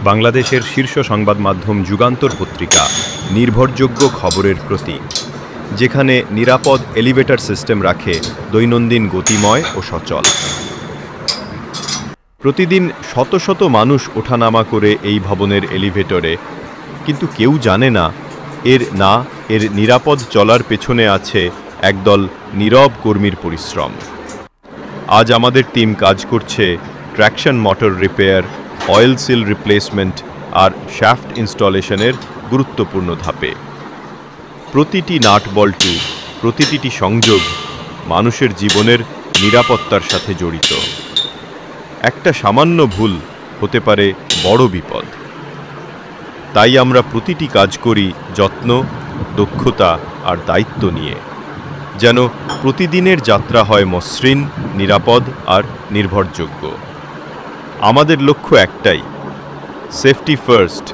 বাংলাদেশের শীর্ষ সংবাদ মাধ্যম যুগান্তর পত্রিকা নির্ভরযোগ্য খবরের প্রতীক, যেখানে নিরাপদ এলিভেটর সিস্টেম রাখে দৈনন্দিন গতিময় ও সচল। প্রতিদিন শত শত মানুষ ওঠানামা করে এই ভবনের এলিভেটরে, কিন্তু কেউ জানে না এর নিরাপদ চলার পেছনে আছে একদল নীরব কর্মীর পরিশ্রম। আজ আমাদের টিম কাজ করছে traction motor repair, oil seal replacement আর শ্যাফট ইনস্টলেশনের গুরুত্বপূর্ণ ধাপে। প্রতিটি নাট বল্টু, প্রতিটি সংযোগ মানুষের জীবনের নিরাপত্তার সাথে জড়িত। একটা সামান্য ভুল হতে পারে বড় বিপদ। তাই আমরা প্রতিটি কাজ করি যত্ন, দক্ষতা আর দায়িত্ব নিয়ে, যেন প্রতিদিনের যাত্রা হয় মসৃণ, নিরাপদ আর নির্ভরযোগ্য। আমাদের লক্ষ্য একটাই, সেফটি ফার্স্ট,